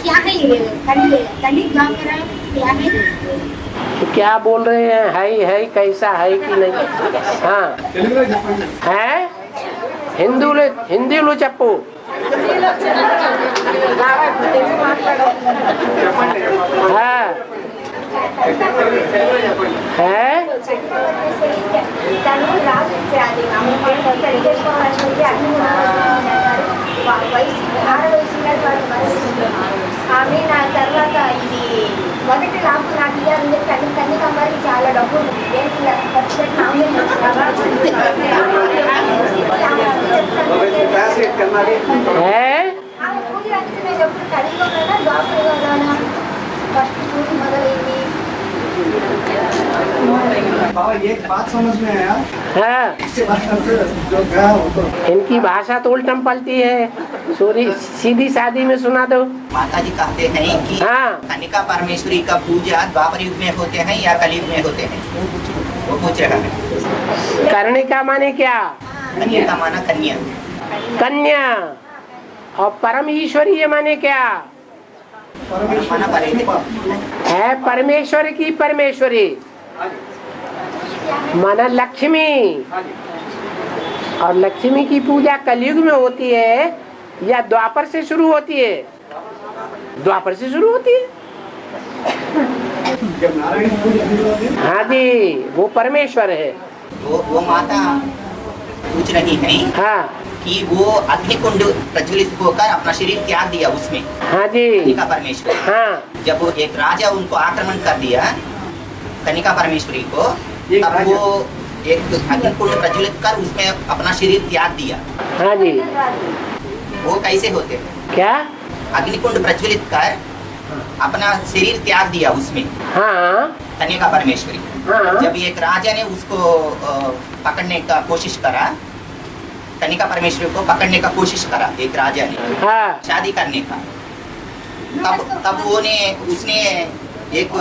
E: क्या है ये कनिक द्वापर क्या है?
B: तो क्या बोल रहे हैं? है कैसा है कि नहीं? हाँ है हिंदी लो चप्पू। हाँ है
E: ఆమె నా తర్వాత ఇది మొదటి నాకు ఇవ్వాలని చెప్పి కన్నిక మరి చాలా డబ్బులు ఖర్చు ఆమె పూజ నేను ఎప్పుడు కలిగిన డాక్టర్ ఫస్ట్ పూజ మొదలైంది।
C: बाबा एक बात समझ में आया।
B: हाँ।
C: इसके बाद जो गया वो तो
B: इनकी भाषा तो उल्टम पलटी है, सीधी सादी में सुना दो।
A: माता जी कहते हैं कि
B: हाँ।
A: कनिका परमेश्वरी का पूजा द्वापर युग में होते हैं या कलयुग में होते हैं, वो पूछ रहा है।
B: कर्णिका माने क्या?
A: कन्या का माना कन्या।
B: कन्या। और परम ईश्वरीय माने क्या?
A: माना परमेश्वर
B: है परमेश्वर की परमेश्वरी माना लक्ष्मी। और लक्ष्मी की पूजा कलयुग में होती है या द्वापर से शुरू होती है? द्वापर से शुरू होती है।
C: जब नारायण की पूजा शुरू होती है।
B: हाँ जी, वो परमेश्वर है।
A: वो माता पूछ रही है
B: हाँ
A: कि वो अग्निकुंड प्रज्वलित होकर अपना शरीर त्याग दिया उसमें।
B: हाँ जी।
A: कनिका परमेश्वरी।
B: हाँ
A: जब वो एक राजा उनको आक्रमण कर दिया कनिका परमेश्वरी को,
C: एक
A: तब
C: राजा।
A: वो एक अग्निकुंड प्रज्वलित कर उसमें अपना शरीर त्याग दिया।
B: हाँ जी।
A: वो कैसे होते?
B: क्या?
A: अग्निकुंड प्रज्वलित कर अपना शरीर त्याग दिया उसमें
B: हाँ
A: कन्या परमेश्वरी।
B: हाँ।
A: जब एक राजा ने उसको पकड़ने का कोशिश करा, कनिका परमेश्वरी को पकड़ने का कोशिश करा एक राजा ने
B: हाँ
A: शादी करने का, तब उसने एक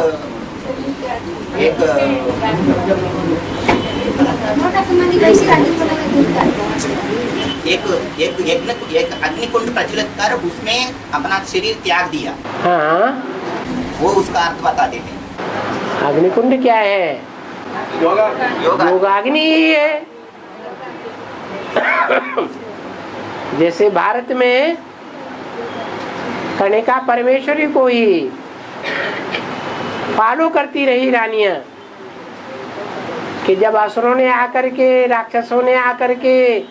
A: अग्निकुंड प्रज्वलित कर उसमें अपना शरीर त्याग दिया।
B: हाँ।
A: वो उसका अर्थ बताते हैं।
B: अग्निकुंड क्या है?
C: योगा
B: योगाग्नि ही है। जैसे भारत में कनिका परमेश्वरी को ही फॉलो करती रही रानियां कि जब असुरों ने आकर के, राक्षसों ने आकर के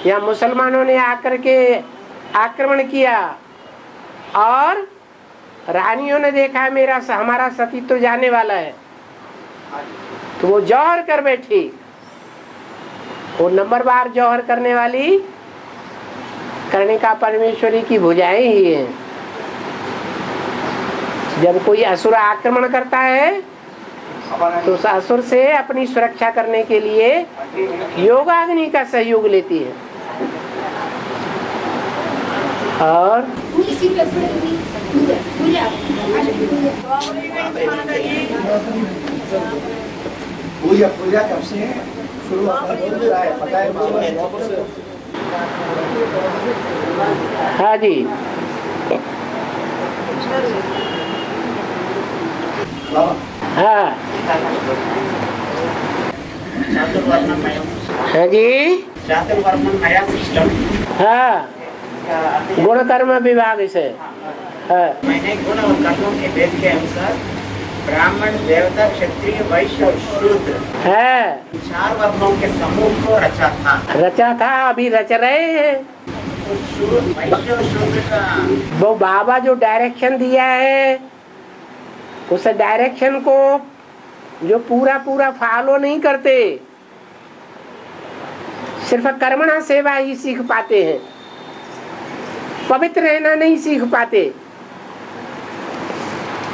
B: या मुसलमानों ने आकर के आक्रमण किया और रानियों ने देखा हमारा सती तो जाने वाला है, तो वो जौहर कर बैठी। वो नंबर बार जौहर करने वाली कनिका परमेश्वरी की भुजाएं ही हैं। जब कोई असुर आक्रमण करता है तो उस असुर से अपनी सुरक्षा करने के लिए योगाग्नि का सहयोग लेती है। और
C: पूजा कब से शुरू होता है पता है?
B: हाँ जी। हाँ हाँ जी।
D: चातुर्वर्णम नया सिस्टम।
B: हाँ गुण कर्म विभाग से। हाँ।
D: मैंने गुण और कर्मों के भेद के अनुसार ब्राह्मण, देवता, क्षत्रिय, वैश्य और शूद्र
B: है
D: 4 वर्णों के समूह को रचा था।
B: अभी रच रहे हैं।
D: तो वैश्य और शूद्र का
B: वो बाबा जो डायरेक्शन दिया है, उस डायरेक्शन को जो पूरा फॉलो नहीं करते, सिर्फ कर्मणा सेवा ही सीख पाते हैं, पवित्र रहना नहीं सीख पाते,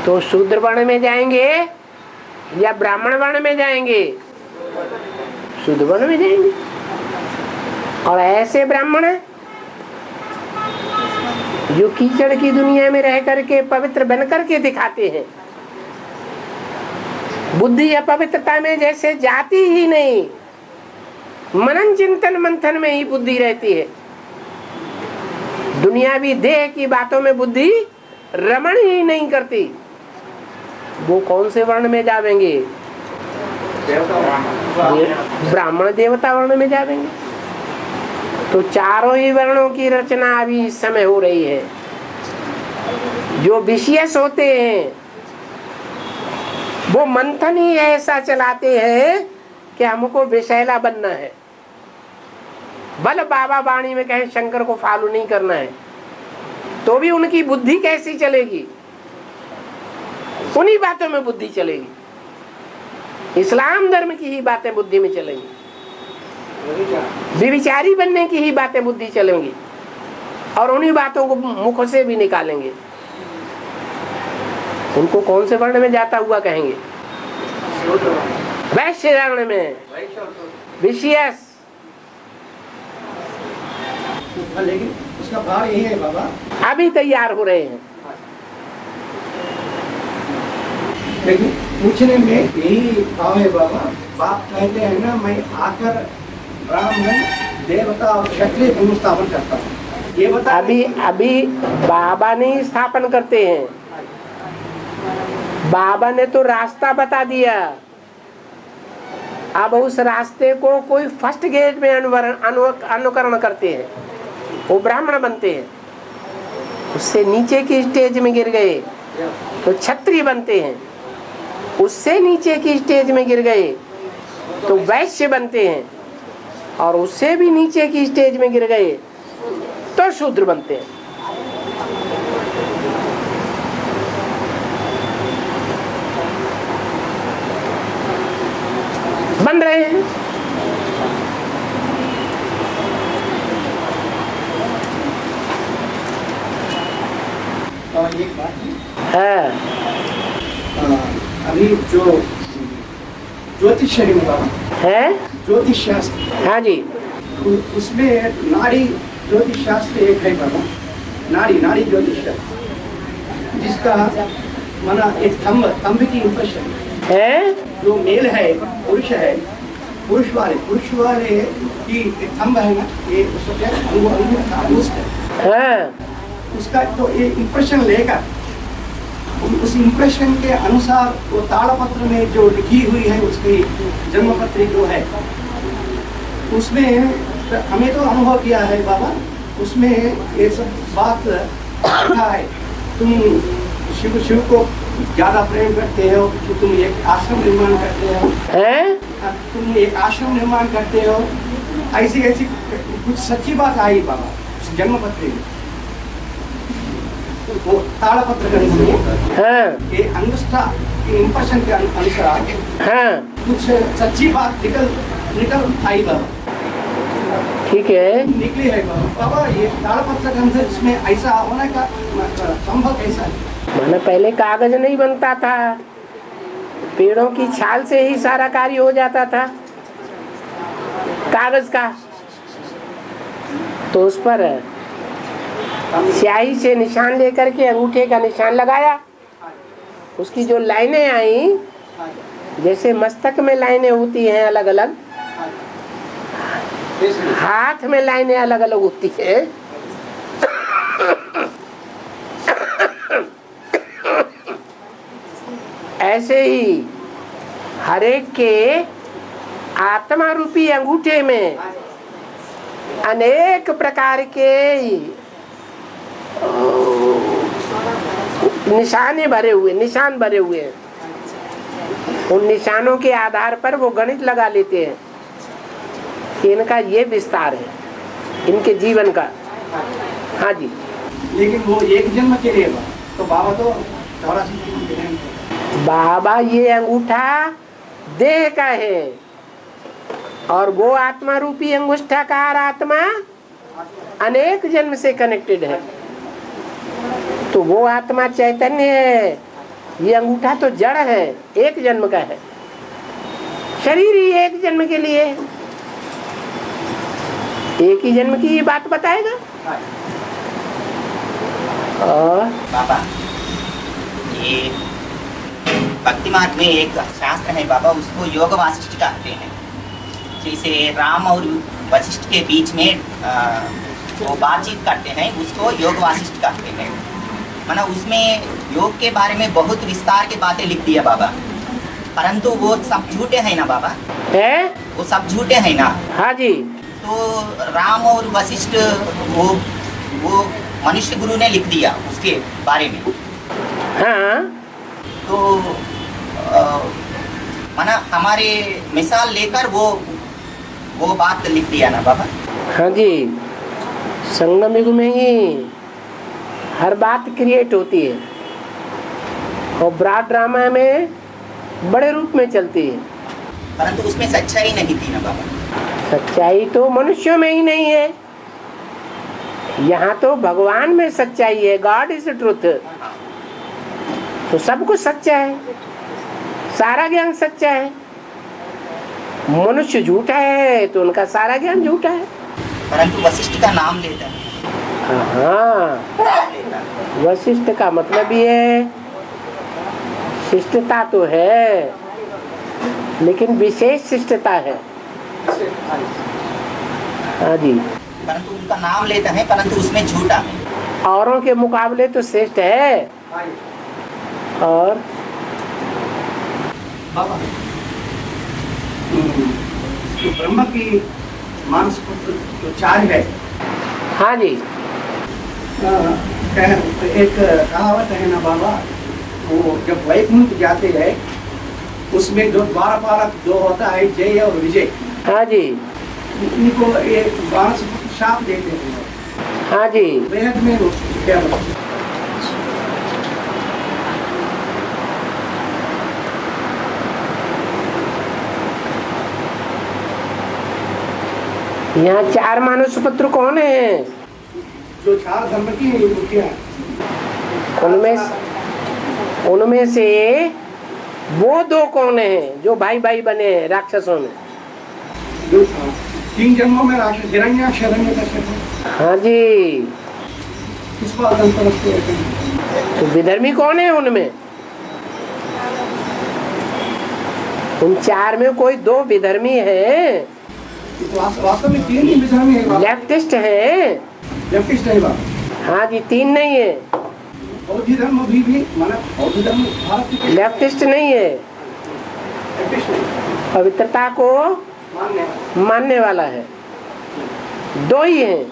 B: तो शूद्र वर्ण में जाएंगे या ब्राह्मण वर्ण में जाएंगे? शूद्र वर्ण में जाएंगे। और ऐसे ब्राह्मण जो कीचड़ की दुनिया में रह करके पवित्र बन करके दिखाते हैं, बुद्धि या पवित्रता में जैसे जाती ही नहीं, मनन चिंतन मंथन में ही बुद्धि रहती है, दुनियावी देह की बातों में बुद्धि रमण ही नहीं करती, वो कौन से वर्ण में जावेंगे? ब्राह्मण देवता वर्ण में जावेंगे। तो चारों ही वर्णों की रचना अभी इस समय हो रही है। जो विशेष होते हैं वो मंथन ही ऐसा चलाते हैं कि हमको विषैला बनना है। बल बाबा वाणी में कहे शंकर को फॉलो नहीं करना है, तो भी उनकी बुद्धि कैसी चलेगी? उन्हीं बातों में बुद्धि चलेगी। इस्लाम धर्म की ही बातें बुद्धि में चलेंगी, विविचारी बनने की ही बातें बुद्धि चलेंगी, और उन्हीं बातों को मुख से भी निकालेंगे। उनको कौन से वर्ण में जाता हुआ कहेंगे? वैश्य वर्ण में, विशेष।
C: लेकिन उसका भाव यही है बाबा,
B: अभी तैयार हो रहे हैं।
C: लेकिन पूछने में यही भाव है बाबा। बाप कहते हैं ना, मैं आकर ब्राह्मण, देवता और क्षत्रिय को स्थापन करता हूँ। ये बता
B: अभी बाबा नहीं स्थापन करते हैं, बाबा ने तो रास्ता बता दिया। अब उस रास्ते को कोई फर्स्ट गेट में अनुकरण करते हैं, वो ब्राह्मण बनते हैं। उससे नीचे की स्टेज में गिर गए तो क्षत्रिय बनते हैं, उससे नीचे की स्टेज में गिर गए तो वैश्य बनते हैं, और उससे भी नीचे की स्टेज में गिर गए तो शूद्र बनते हैं। बन रहे हैं।
C: और एक बात
B: है,
C: अभी जो ज्योतिष है बाबा,
B: है
C: ज्योतिष शास्त्र,
B: हाँ जी,
C: उसमें नाड़ी ज्योतिष शास्त्र एक है बाबा। नाड़ी ज्योतिष शास्त्र, जिसका माना एक थंब की इंप्रेशन
B: है,
C: जो मेल है, पुरुष है, पुरुष वाले की एक थंब है ना, ये उसका तो ये इंप्रेशन लेकर उस इंप्रेशन के अनुसार वो ताड़पत्र में जो लिखी हुई है उसकी जन्मपत्री जो है, उसमें हमें तो अनुभव किया है बाबा, उसमें ये सब बात लिखा है। तुम शिव को ज्यादा प्रेम करते हो कि तुम एक आश्रम निर्माण करते हो, तुम एक आश्रम निर्माण करते हो, ऐसी कुछ सच्ची बात आई बाबा उस जन्मपत्री में। वो ताड़पत्र के अंगुष्ठा के इंप्रेशन के अनुसार कुछ सच्ची बात निकल आई बाबा।
B: ठीक है,
C: निकली है बाबा। ये ताड़पत्र के अंदर इसमें ऐसा होने का संभव कैसा है?
B: मैंने पहले कागज नहीं बनता था, पेड़ों की छाल से ही सारा कार्य हो जाता था कागज का। तो उस पर स्याही से निशान लेकर के अंगूठे का निशान लगाया, उसकी जो लाइनें आई, जैसे मस्तक में लाइनें होती हैं अलग अलग, हाथ में लाइनें अलग अलग होती हैं, ऐसे ही हरेक के आत्मा रूपी अंगूठे में अनेक प्रकार के निशान भरे हुए हैं। उन निशानों के आधार पर वो गणित लगा लेते हैं कि इनका ये विस्तार है, इनके जीवन का। हाँ जी।
C: लेकिन वो एक जन्म के लिए तो बाबा तो 84 जन्म के लिए।
B: बाबा ये अंगूठा देह का है और वो आत्मा रूपी अंगुष्ठाकार आत्मा अनेक जन्म से कनेक्टेड है। तो वो आत्मा चैतन्य है, ये अंगूठा तो जड़ है, एक जन्म का है। शरीर ही एक जन्म के लिए, एक ही जन्म की बात बताएगा। और
A: बाबा ये भक्ति मार्ग में एक शास्त्र है बाबा, उसको योग वासिष्ठ कहते हैं। जैसे राम और वशिष्ठ के बीच में वो बातचीत करते हैं, उसको योग वासिष्ठ कहते हैं। माना उसमें योग के बारे में बहुत विस्तार के बातें लिख दिया बाबा, परंतु वो सब झूठे हैं ना बाबा,
B: है
A: वो सब झूठे हैं ना।
B: हाँ जी।
A: तो राम और वशिष्ठ वो मनुष्य गुरु ने लिख दिया उसके बारे में।
B: हाँ
A: तो माना हमारे मिसाल लेकर वो बात लिख दिया ना बाबा।
B: हाँ जी, संगम युग में ही हर बात क्रिएट होती है और ब्रॉड ड्रामा में बड़े रूप में चलती है,
A: परंतु उसमें सच्चाई नहीं थी ना बाबा।
B: सच्चाई तो मनुष्यों में ही नहीं है, यहाँ तो भगवान में सच्चाई है। God is truth. तो सब कुछ सच्चा है, सारा ज्ञान सच्चा है। मनुष्य झूठा है तो उनका सारा ज्ञान झूठा है।
A: परंतु वशिष्ठ का नाम लेता है।
B: हाँ, वशिष्ठ का मतलब ये है, शिष्टता तो है लेकिन विशेष शिष्टता है। हाँ जी।
A: परंतु उनका नाम लेता है, परंतु उसमें झूठा है।
B: औरों के मुकाबले तो श्रेष्ठ है। और
C: बाबा तो ब्रह्म की मानस पुत्र जो 4 है।
B: हाँ जी।
C: एक कहावत है ना बाबा, वो जब वैकुंठ जाते हैं उसमें जो द्वारपालक जो होता है जय और विजय,
B: हाँ जी,
C: इनको एक मानस पुत्र शाप देते हैं।
B: हाँ जी।
C: बेहद में क्या बोलते हैं?
B: यहाँ 4 मानुष पुत्र कौन है?
C: जो 4 धर्म की मुखिया,
B: उनमें से वो 2 कौन है जो भाई भाई बने हैं राक्षसों में?
C: 3 जन्मों में राक्षस हिरण्याक्ष हिरण्यकश्यप।
B: हाँ जी।
C: किस बात अंतर है?
B: तो विधर्मी कौन है उनमें? उन 4 में कोई 2 विधर्मी है।
C: वास्तव में 3 ही विधर्मी है।
B: लेफ्टिस्ट है।
C: लेफ्टिस्ट है बाबा।
B: हाँ जी, 3 नहीं है।
C: बौद्ध धर्म भी माना बौद्ध धर्म भारत की
B: लेफ्टिस्ट नहीं है,
C: लेफ्टिस्ट नहीं,
B: पवित्रता को मानने वाला है। 2 ही हैं,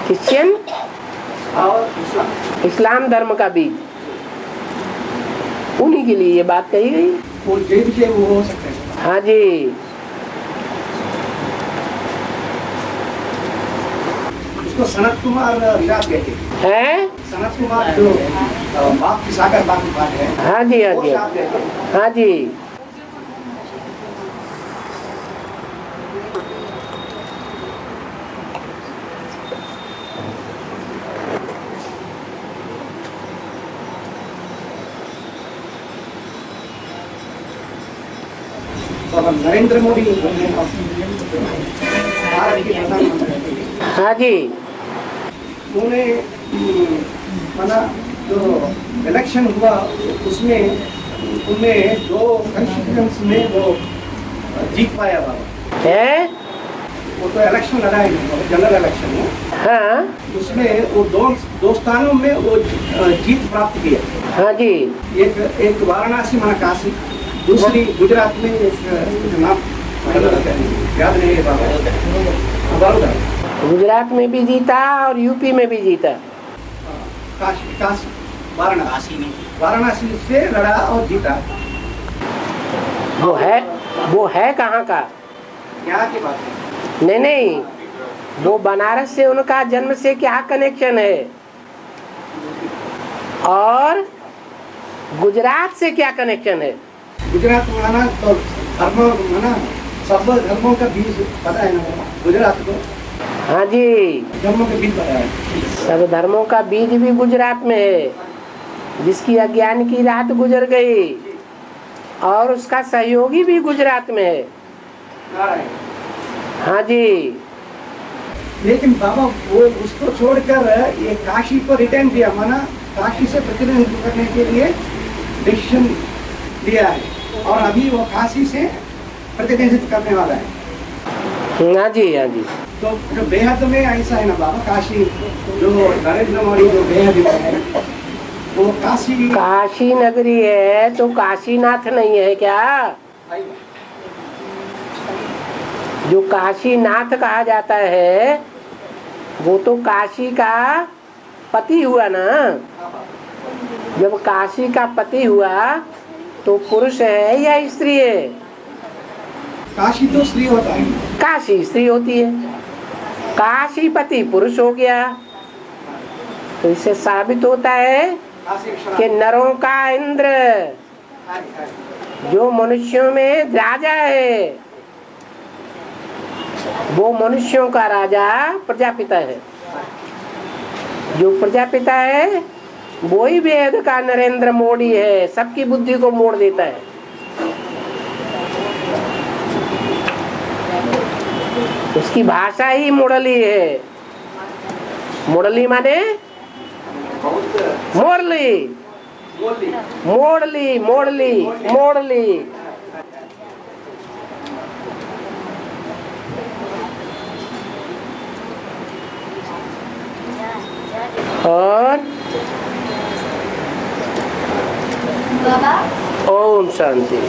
B: क्रिश्चियन और इस्लाम धर्म का बीज। उन्हीं के लिए ये बात कही गई।
C: वो जय विजय वो हो सकते हैं।
B: हाँ जी।
C: उसको सनत कुमार शाप कहते
B: है।
C: सनत कुमार जो बाप की सागर बाप की बात है।
B: हाँ जी, हाँ
C: वो
B: जी,
C: शाप कहते हैं।
B: हाँ जी।
C: और नरेंद्र मोदी भारत के प्रधानमंत्री,
B: हाँ जी।
C: उन्होंने माना जो इलेक्शन हुआ उसमें उनने 2 कॉन्स्टिट्यूएंसी में वो जीत पाया बाबा
B: है।
C: वो तो इलेक्शन लड़ाई जनरल इलेक्शन में।
B: हाँ।
C: उसमें वो दो स्थानों में वो जीत प्राप्त किया।
B: हाँ जी।
C: एक वाराणसी माना काशी, दूसरी गुजरात में एक नाम याद नहीं है बाबा, बड़ौदा।
B: गुजरात में भी जीता और यूपी में भी जीता।
C: काशी
A: काशी में
C: वाराणसी से लड़ा और जीता।
B: वो है कहाँ का?
C: यहाँ की बात है।
B: नहीं नहीं, वो बनारस से उनका जन्म से क्या कनेक्शन है और गुजरात से क्या कनेक्शन है?
C: गुजरात माना तो धर्म माना सब धर्मों का बीज पता है ना गुजरात को?
B: हाँ जी,
C: धर्मों के बीज पता है।
B: सब धर्मों का बीज भी गुजरात में है, जिसकी अज्ञान की रात गुजर गई और उसका सहयोगी भी गुजरात में है। हाँ जी,
C: लेकिन बाबा वो उसको छोड़कर ये काशी को रिटर्न दिया, माना काशी से प्रतिनिधित्व करने के लिए डिसीजन लिया है और अभी वो काशी से प्रतिनिधित्व करने वाला है।
B: हाँ जी, हाँ जी।
C: तो जो बेहद में ऐसा है ना बाबा, काशी जो नरेंद्र मोदी जो बेहद में है वो काशी
B: नगरी है तो काशीनाथ नहीं है क्या? जो काशीनाथ कहा जाता है वो तो काशी का पति हुआ ना। जब काशी का पति हुआ तो पुरुष है या स्त्री है?
C: काशी तो स्त्री होता है,
B: काशी स्त्री होती है, काशी पति पुरुष हो गया। तो इससे साबित होता है कि नरों का इंद्र, जो मनुष्यों में राजा है, वो मनुष्यों का राजा प्रजापिता है। जो प्रजापिता है वो ही वेद का नरेंद्र मोदी है, सबकी बुद्धि को मोड़ देता है। उसकी भाषा ही मुरली है। मुरली माने मोरली, मोड़ली, मोड़ली, मोड़ली। और ओम शांति।